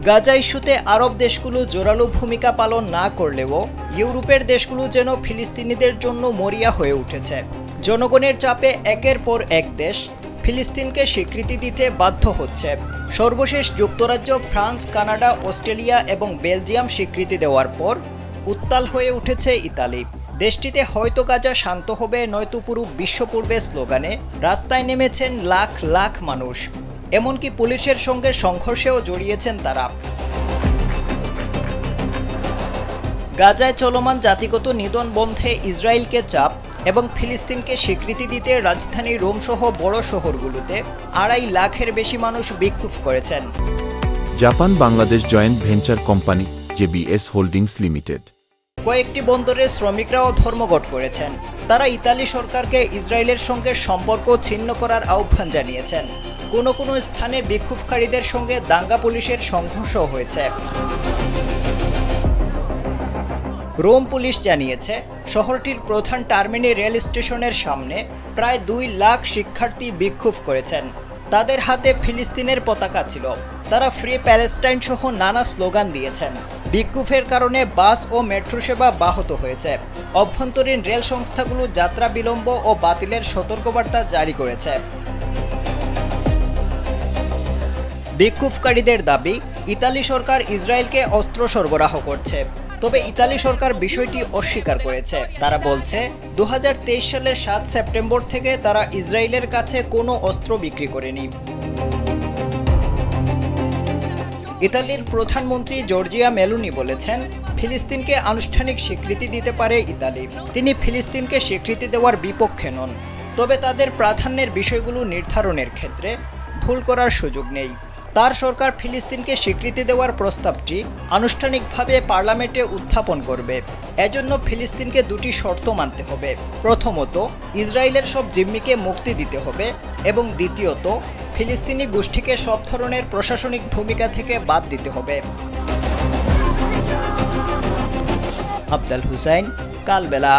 গাজা ইস্যুতে আরব দেশগুলো জোরালো ভূমিকা পালন না করলেও ইউরোপের দেশগুলো যেন ফিলিস্তিনিদের জন্য মরিয়া হয়ে উঠেছে। জনগণের চাপে একের পর এক দেশ ফিলিস্তিনকে স্বীকৃতি দিতে বাধ্য হচ্ছে। সর্বশেষ যুক্তরাজ্য, ফ্রান্স, কানাডা, অস্ট্রেলিয়া এবং বেলজিয়াম স্বীকৃতি দেওয়ার পর উত্তাল হয়ে উঠেছে ইতালি। দেশটিতে হয়তো গাজা শান্ত হবে, নয়তো পুরো বিশ্ব পূর্বে স্লোগানে রাস্তায় নেমেছেন লাখ লাখ মানুষ। এমনকি পুলিশের সঙ্গে সংঘর্ষেও জড়িয়েছেন তারা। গাজায় চলমান জাতিগত নিধন বন্ধে ইসরায়েলকে চাপ এবং ফিলিস্তিনকে স্বীকৃতি দিতে রাজধানী রোম সহ বড় শহরগুলোতে 2.5 লাখের বেশি মানুষ বিক্ষোভ করেছেন। Japan Bangladesh joint venture company JBS holdings limited কয়েকটি বন্দরে শ্রমিকরাও ধর্মঘট করেছেন। তারা ইতালি সরকারকে ইসরায়েলের সঙ্গে সম্পর্ক ছিন্ন করার আহ্বান জানিয়েছেন। কোনো কোনো স্থানে বিক্ষোভকারীদের সঙ্গে দাঙ্গা পুলিশের সংঘর্ষ হয়েছে। রোম পুলিশ জানিয়েছে, শহরটির প্রধান টার্মিনাল রেল স্টেশনের সামনে প্রায় 2 লাখ শিক্ষার্থী বিক্ষোভ করেছেন। তাদের হাতে ফিলিস্তিনের পতাকা ছিল। তারা ফ্রি প্যালেস্টাইন সহ নানা স্লোগান দিয়েছেন। বিক্ষোভের কারণে বাস ও মেট্রো সেবা ব্যাহত হয়েছে। অভ্যন্তরীণ রেল সংস্থাগুলো যাত্রা বিলম্ব ও বাতিলের সতর্কবার্তা জারি করেছে। বিক্ষোভকারীদের দাবি, ইতালি সরকার ইসরায়েলকে অস্ত্র সরবরাহ করছে। তবে ইতালি সরকার বিষয়টি অস্বীকার করেছে। তারা বলছে, 2023 সালের 7 সেপ্টেম্বর থেকে তারা ইসরায়েলের কাছে কোনো অস্ত্র বিক্রি করেনি। ইতালির প্রধানমন্ত্রী জর্জিয়া মেলোনি বলেছেন, ফিলিস্তিনকে আনুষ্ঠানিক স্বীকৃতি দিতে পারে ইতালি। তিনি ফিলিস্তিনকে স্বীকৃতি দেওয়ার বিপক্ষে নন, তবে তাদের প্রাধান্যের বিষয়গুলো নির্ধারণের ক্ষেত্রে ভুল করার সুযোগ নেই। তার সরকার ফিলিস্তিনকে স্বীকৃতি দেওয়ার প্রস্তাবটি আনুষ্ঠানিকভাবে পার্লামেন্টে উত্থাপন করবে। এজন্য ফিলিস্তিনকে 2টি শর্ত মানতে হবে। প্রথমত, ইসরায়েলের সব জিম্মিকে মুক্তি দিতে হবে এবং দ্বিতীয়ত, ফিলিস্তিনি গোষ্ঠীকে সব ধরনের প্রশাসনিক ভূমিকা থেকে বাদ দিতে হবে। আফজাল হুসাইন, কালবেলা।